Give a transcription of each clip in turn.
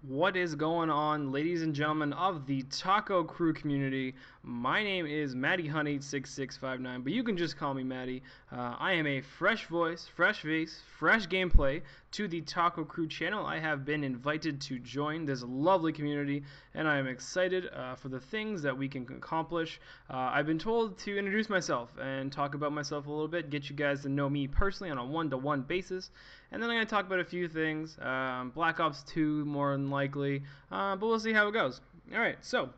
What is going on, ladies and gentlemen of the Taco Crew community? My name is Matty Honey 6659, but you can just call me Matty. I am a fresh voice, fresh face, fresh gameplay to the Taco Crew channel. I have been invited to join this lovely community, and I am excited for the things that we can accomplish. I've been told to introduce myself and talk about myself a little bit, get you guys to know me personally on a one-to-one basis, and then I'm going to talk about a few things. Black Ops 2 more than likely, but we'll see how it goes. Alright, so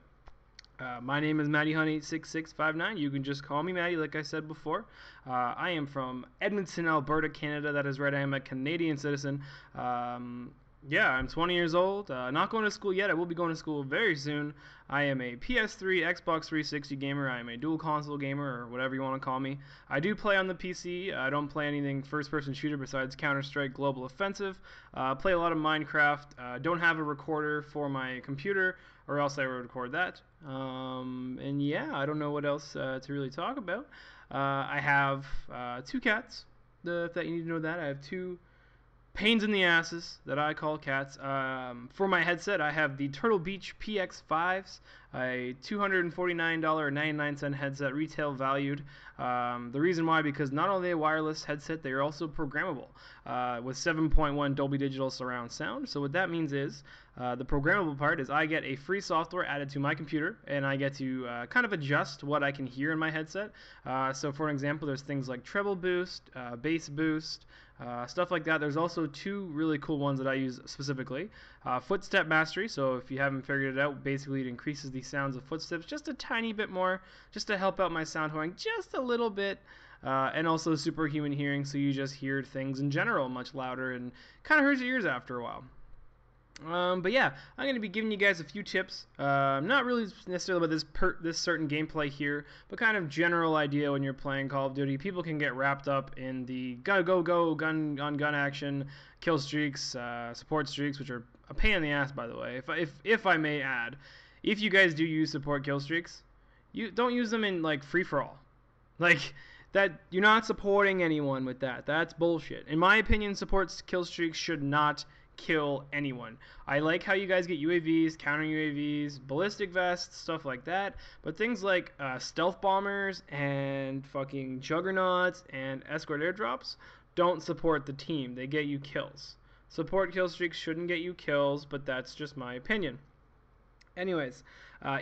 my name is Matty Honey 6659. You can just call me Matty, like I said before. I am from Edmonton, Alberta, Canada. That is right, I am a Canadian citizen. Yeah, I'm 20 years old, not going to school yet. I will be going to school very soon. I am a PS3, Xbox 360 gamer. I am a dual console gamer, or whatever you want to call me. I do play on the PC. I don't play anything first-person shooter besides Counter-Strike Global Offensive. Play a lot of Minecraft. Don't have a recorder for my computer, or else I would record that. And yeah, I don't know what else to really talk about. I have 2 cats, if that you need to know that. I have 2 pains in the asses that I call cats. For my headset, I have the Turtle Beach PX5s, a $249.99 headset, retail valued. The reason why, because not only a wireless headset, they are also programmable with 7.1 Dolby Digital surround sound. So what that means is, the programmable part is I get a free software added to my computer, and I get to kind of adjust what I can hear in my headset. So for an example, there's things like treble boost, bass boost, stuff like that. There's also 2 really cool ones that I use specifically. Footstep mastery, so if you haven't figured it out, basically it increases the sounds of footsteps just a tiny bit more, just to help out my sound whoring just a little bit. And also superhuman hearing, so you just hear things in general much louder and kind of hurts your ears after a while. But yeah, I'm going to be giving you guys a few tips, not really necessarily about this certain gameplay here, but kind of general idea when you're playing Call of Duty. People can get wrapped up in the gun action, kill streaks, support streaks, which are a pain in the ass, by the way. If I may add, if you guys do use support kill streaks, you don't use them in like free-for-all. Like, that, you're not supporting anyone with that. That's bullshit. In my opinion, support kill streaks should not kill anyone. I like how you guys get UAVs, counter UAVs, ballistic vests, stuff like that, but things like stealth bombers and fucking juggernauts and escort airdrops don't support the team. They get you kills. Support kill streaks shouldn't get you kills, but that's just my opinion. Anyways,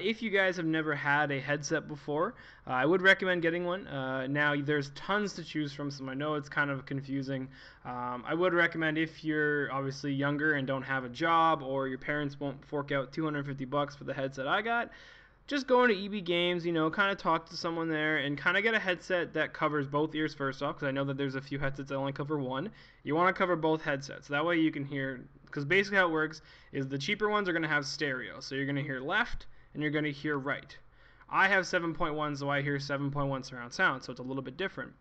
if you guys have never had a headset before, I would recommend getting one. Now, there's tons to choose from, so I know it's kind of confusing. I would recommend, if you're obviously younger and don't have a job, or your parents won't fork out $250 for the headset I got, just go into EB Games, you know, kind of talk to someone there and kind of get a headset that covers both ears first off, because I know that there's a few headsets that only cover one. You want to cover both headsets. That way you can hear, because basically how it works is the cheaper ones are going to have stereo. So you're going to hear left and you're going to hear right. I have 7.1, so I hear 7.1 surround sound, so it's a little bit different.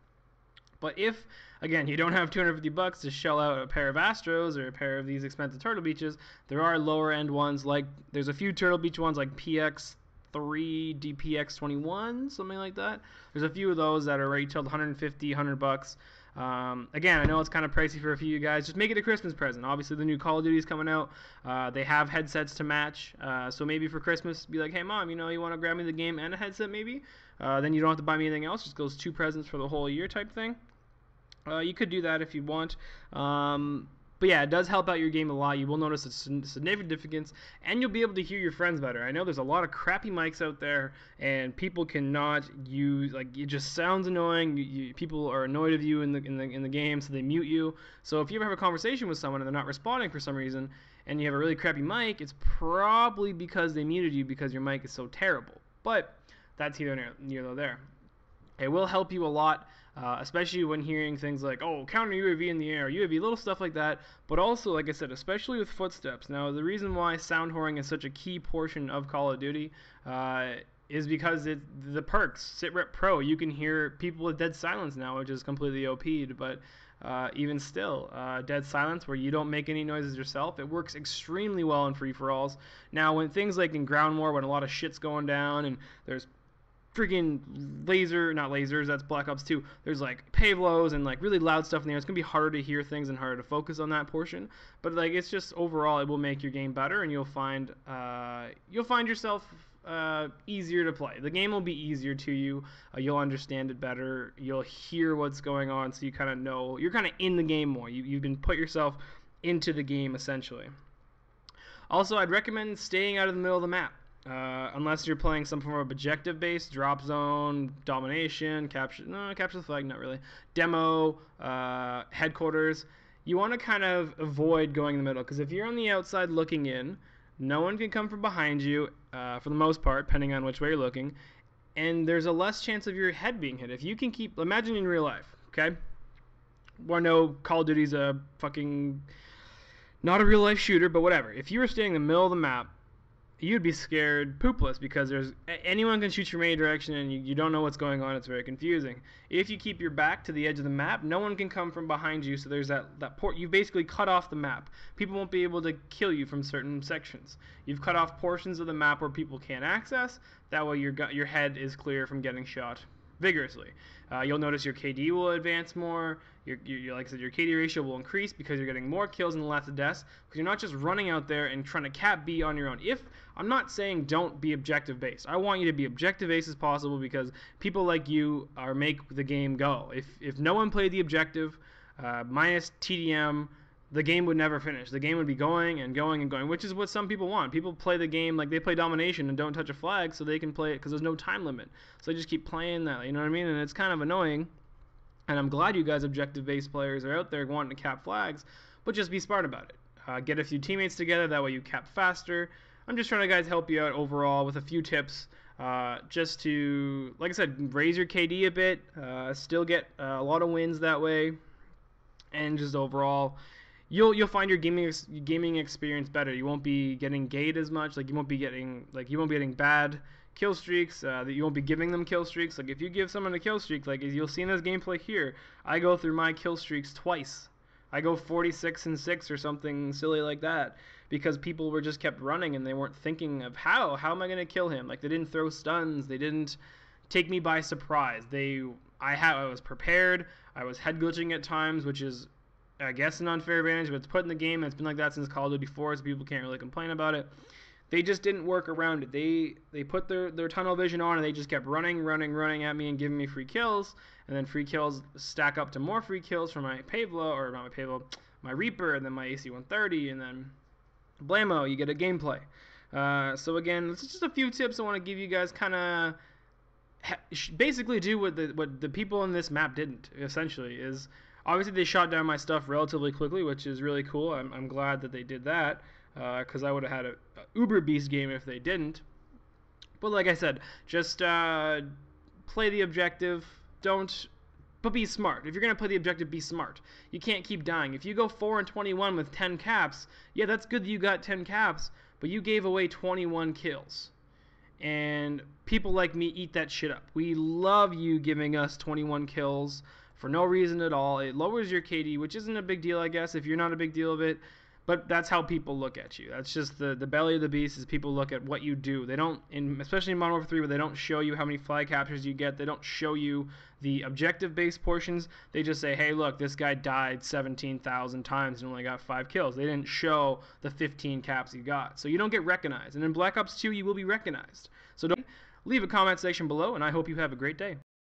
But if, again, you don't have $250 to shell out a pair of Astros or a pair of these expensive Turtle Beaches, there are lower end ones, like there's a few Turtle Beach ones like PX3, DPX21, something like that. There's a few of those that are retailed $150, $100. Again, I know it's kind of pricey for a few of you guys. Just make it a Christmas present. Obviously, the new Call of Duty is coming out. They have headsets to match. So maybe for Christmas, be like, hey, Mom, you know, you want to grab me the game and a headset maybe? Then you don't have to buy me anything else. Just goes 2 presents for the whole year type thing. You could do that if you want. But yeah, it does help out your game a lot. You will notice a significance, and you'll be able to hear your friends better. I know there's a lot of crappy mics out there, and people cannot use, like, it just sounds annoying. People are annoyed of you in the game, so they mute you. So if you ever have a conversation with someone and they're not responding for some reason, and you have a really crappy mic, it's probably because they muted you because your mic is so terrible. But that's neither here nor there. It will help you a lot. Especially when hearing things like, oh, counter UAV in the air, UAV, little stuff like that, but also, like I said, especially with footsteps. Now, the reason why sound whoring is such a key portion of Call of Duty is because the perks, SitRep Pro, you can hear people with dead silence now, which is completely OP'd, but even still, dead silence where you don't make any noises yourself, it works extremely well in free-for-alls. Now, when things like in Ground War, when a lot of shit's going down and there's freaking not lasers, that's Black Ops 2. There's like payloads and like really loud stuff in there. It's gonna be harder to hear things and harder to focus on that portion. But like it's just overall, it will make your game better, and you'll find yourself easier to play. The game will be easier to you. You'll understand it better. You'll hear what's going on, so you kind of know. You're kind of in the game more. You've been put yourself into the game essentially. Also, I'd recommend staying out of the middle of the map. Unless you're playing some form of objective-based, drop zone, domination, capture the flag, not really, demo, headquarters, you want to kind of avoid going in the middle, because if you're on the outside looking in, no one can come from behind you, for the most part, depending on which way you're looking, and there's a less chance of your head being hit. If you can imagine in real life, okay? Well, I know Call of Duty's a fucking, not a real-life shooter, but whatever. If you were staying in the middle of the map, you'd be scared poopless, because anyone can shoot from any direction and you don't know what's going on. It's very confusing. If you keep your back to the edge of the map, no one can come from behind you, so there's that port. You've basically cut off the map. People won't be able to kill you from certain sections. You've cut off portions of the map where people can't access. That way your head is clear from getting shot vigorously. You'll notice your KD will advance more. Like I said, your KD ratio will increase because you're getting more kills and less deaths, because you're not just running out there and trying to cap B on your own. I'm not saying don't be objective based. I want you to be objective based as possible, because people like you make the game go. If no one played the objective, minus TDM, the game would never finish. The game would be going and going and going, which is what some people want. People play the game like they play domination and don't touch a flag, so they can play it because there's no time limit. So they just keep playing that, you know what I mean? And it's kind of annoying. And I'm glad you guys objective-based players are out there wanting to cap flags, but just be smart about it. Get a few teammates together, that way you cap faster. I'm just trying to, guys, help you out overall with a few tips, just to, like I said, raise your KD a bit, still get a lot of wins that way, and just overall, you'll find your gaming experience better. You won't be getting gayed as much. You won't be getting bad kill streaks. That you won't be giving them kill streaks. Like if you give someone a kill streak, like as you'll see in this gameplay here, I go through my kill streaks twice. I go 46-6 or something silly like that, because people were just kept running and they weren't thinking of how am I gonna kill him. Like they didn't throw stuns. They didn't take me by surprise. I was prepared. I was head glitching at times, which is, I guess, an unfair advantage, but it's put in the game, and it's been like that since Call of Duty 4, so people can't really complain about it. They just didn't work around it. They put their tunnel vision on, and they just kept running at me and giving me free kills, and then free kills stack up to more free kills for my Pavlo, or not my Pavlo, my Reaper, and then my AC-130, and then blammo, you get a gameplay. So again, this is just a few tips I want to give you guys, kind of basically do what the people in this map didn't, essentially, is obviously they shot down my stuff relatively quickly, which is really cool. I'm glad that they did that, because I would have had a uber beast game if they didn't. But like I said, just play the objective, but be smart. If you're going to play the objective, be smart. You can't keep dying. If you go 4-21 with 10 caps, yeah, that's good that you got 10 caps, but you gave away 21 kills. And people like me eat that shit up. We love you giving us 21 kills for no reason at all. It lowers your KD, which isn't a big deal, I guess, if you're not a big deal of it. But that's how people look at you. That's just the belly of the beast, is people look at what you do. They don't, especially in Modern Warfare 3, where they don't show you how many flag captures you get. They don't show you the objective-based portions. They just say, hey, look, this guy died 17,000 times and only got 5 kills. They didn't show the 15 caps he got. So you don't get recognized. And in Black Ops 2, you will be recognized. So don't leave a comment section below, and I hope you have a great day.